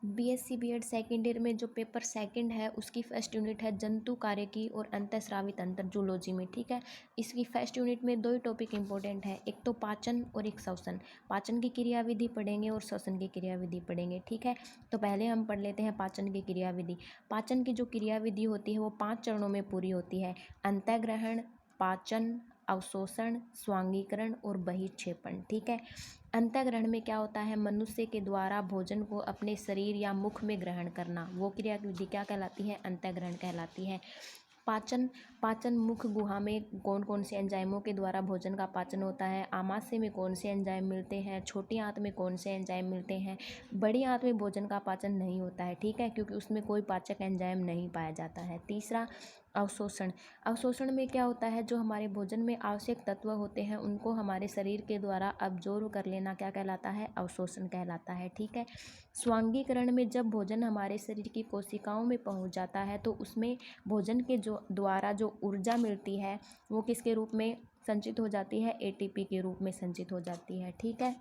BSc BEd second year में जो paper second है उसकी फर्स्ट यूनिट है जंतु कार्यकी और अंतःस्रावी तंत्र जूलॉजी में, ठीक है। इसकी फर्स्ट यूनिट में दो ही टॉपिक इंपॉर्टेंट है, एक तो पाचन और एक श्वसन। पाचन की क्रियाविधि पढ़ेंगे और श्वसन की क्रियाविधि पढ़ेंगे, ठीक है। तो पहले हम पढ़ लेते हैं पाचन की क्रियाविधि। पाचन की जो क्रियाविधि होती है वो 5 चरणों में पूरी होती है। अंतःग्रहण, पाचन, अवशोषण, स्वांगीकरण और बहिक्षेपण, ठीक है। अंतःग्रहण में क्या होता है, मनुष्य के द्वारा भोजन को अपने शरीर या मुख में ग्रहण करना, वो क्रियाविधि क्या कहलाती है, अंतःग्रहण कहलाती है। पाचन, पाचन मुख गुहा में कौन कौन से एंजाइमों के द्वारा भोजन का पाचन होता है, आमाशय में कौन से एंजाइम मिलते हैं, छोटी आंत में कौन से एंजाइम मिलते हैं। बड़ी आंत में भोजन का पाचन नहीं होता है, ठीक है, क्योंकि उसमें कोई पाचक एंजाइम नहीं पाया जाता है। तीसरा, अवशोषण। अवशोषण में क्या होता है, जो हमारे भोजन में आवश्यक तत्व होते हैं उनको हमारे शरीर के द्वारा अब्जॉर्ब कर लेना क्या कहलाता है, अवशोषण कहलाता है, ठीक है। स्वांगीकरण में जब भोजन हमारे शरीर की कोशिकाओं में पहुंच जाता है तो उसमें भोजन के जो द्वारा जो ऊर्जा मिलती है वो किसके रूप में संचित हो जाती है, एटीपी के रूप में संचित हो जाती है, ठीक है।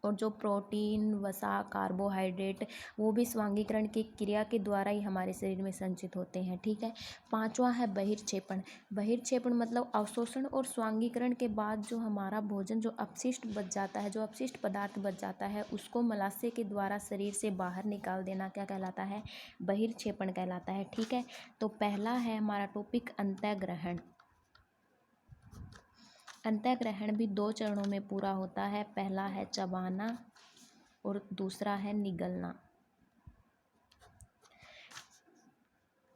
और जो प्रोटीन, वसा, कार्बोहाइड्रेट वो भी स्वांगीकरण की क्रिया के द्वारा ही हमारे शरीर में संचित होते हैं, ठीक है। पांचवा है बहिर्क्षेपण। बहिर्क्षेपण मतलब अवशोषण और स्वांगीकरण के बाद जो हमारा भोजन जो अपशिष्ट बच जाता है, जो अपशिष्ट पदार्थ बच जाता है उसको मलाशय के द्वारा शरीर से बाहर निकाल देना क्या कहलाता है, बहिर्क्षेपण कहलाता है, ठीक है। तो पहला है हमारा टॉपिक अंतःग्रहण। अंतःग्रहण भी 2 चरणों में पूरा होता है, पहला है चबाना और दूसरा है निगलना।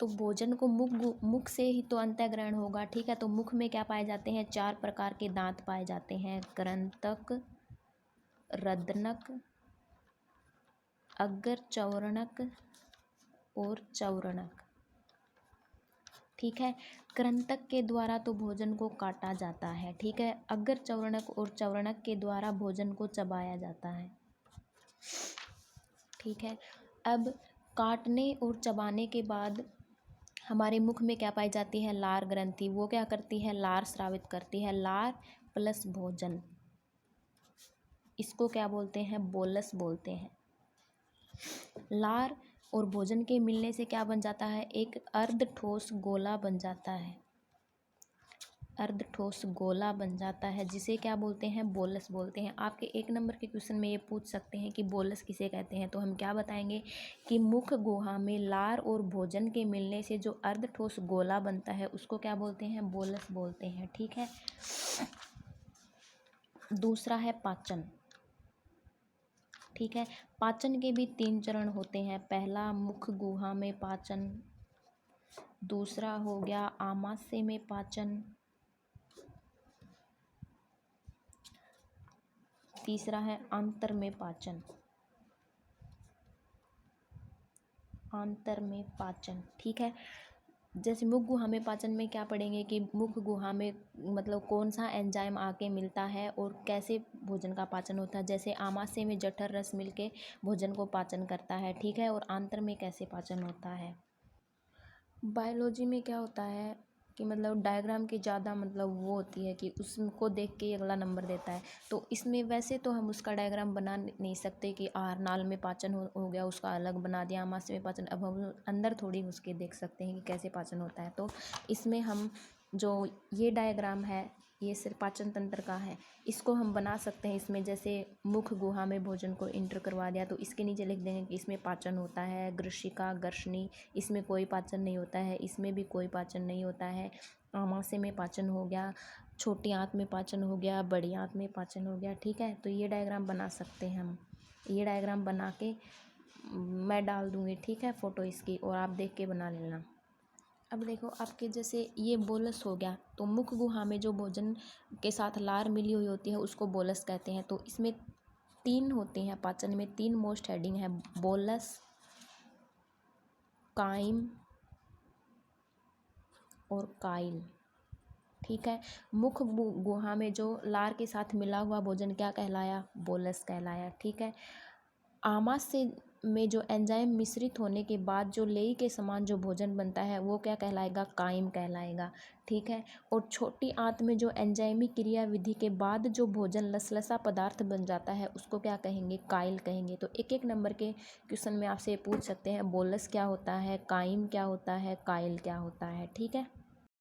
तो भोजन को मुख से ही तो अंतःग्रहण होगा, ठीक है। तो मुख में क्या पाए जाते हैं, 4 प्रकार के दांत पाए जाते हैं, कृंतक, रदनक, अग्र चौवर्णक और चौवर्णक, ठीक है। कृंतक के द्वारा तो भोजन को काटा जाता है, ठीक है। अग्र चौवर्णक और चौवर्णक के द्वारा भोजन को चबाया जाता है, ठीक है। अब काटने और चबाने के बाद हमारे मुख में क्या पाई जाती है, लार ग्रंथि। वो क्या करती है, लार स्रावित करती है। लार प्लस भोजन, इसको क्या बोलते हैं, बोलस बोलते हैं। लार और भोजन के मिलने से क्या बन जाता है, एक अर्ध ठोस गोला बन जाता है। अर्ध ठोस गोला बन जाता है जिसे क्या बोलते हैं, बोलस बोलते हैं। आपके 1 नंबर के क्वेश्चन में ये पूछ सकते हैं कि बोलस किसे कहते हैं, तो हम क्या बताएंगे कि मुख गुहा में लार और भोजन के मिलने से जो अर्ध ठोस गोला बनता है उसको क्या बोलते हैं, बोलस बोलते हैं, ठीक है। दूसरा है पाचन, ठीक है। पाचन के भी 3 चरण होते हैं, पहला मुख गुहा में पाचन, दूसरा हो गया आमाशय में पाचन, तीसरा है आंतर में पाचन। आंतर में पाचन, ठीक है। जैसे मुख गुहा में पाचन में क्या पढ़ेंगे कि मुख गुहा में मतलब कौन सा एंजाइम आके मिलता है और कैसे भोजन का पाचन होता है। जैसे आमाशय में जठर रस मिलके भोजन को पाचन करता है, ठीक है। और आंतर में कैसे पाचन होता है। बायोलॉजी में क्या होता है कि मतलब डायग्राम की ज़्यादा मतलब वो होती है कि उसको देख के अगला नंबर देता है। तो इसमें वैसे तो हम उसका डायग्राम बना नहीं सकते कि आहार नाल में पाचन हो गया उसका अलग बना दिया, आमाशय में पाचन। अब हम अंदर थोड़ी घुस के देख सकते हैं कि कैसे पाचन होता है। तो इसमें हम जो ये डायग्राम है ये सिर्फ पाचन तंत्र का है, इसको हम बना सकते हैं। इसमें जैसे मुख गुहा में भोजन को इंटर करवा दिया तो इसके नीचे लिख देंगे कि इसमें पाचन होता है। ग्रशिका, गर्शनी, इसमें कोई पाचन नहीं होता है, इसमें भी कोई पाचन नहीं होता है। आमाशय में पाचन हो गया, छोटी आंत में पाचन हो गया, बड़ी आंत में पाचन हो गया, ठीक है। तो ये डायग्राम बना सकते हैं हम। ये डायग्राम बना के मैं डाल दूँगी, ठीक है, फ़ोटो इसकी, और आप देख के बना लेना। अब देखो आपके जैसे ये बोलस हो गया, तो मुख गुहा में जो भोजन के साथ लार मिली हुई होती है उसको बोलस कहते हैं। तो इसमें 3 होते हैं, पाचन में 3 मोस्ट हेडिंग है, बोलस, काइम और काइल, ठीक है। मुख गुहा में जो लार के साथ मिला हुआ भोजन क्या कहलाया, बोलस कहलाया, ठीक है। आमाशय में जो एंजाइम मिश्रित होने के बाद जो लेई के समान जो भोजन बनता है वो क्या कहलाएगा, काइम कहलाएगा। ठीक है। और छोटी आंत में जो एंजाइमी क्रिया विधि के बाद जो भोजन लसलसा पदार्थ बन जाता है उसको क्या कहेंगे, काइल कहेंगे। तो एक एक नंबर के क्वेश्चन में आपसे पूछ सकते हैं बोलस क्या होता है, काइम क्या होता है, काइल क्या होता है। ठीक है।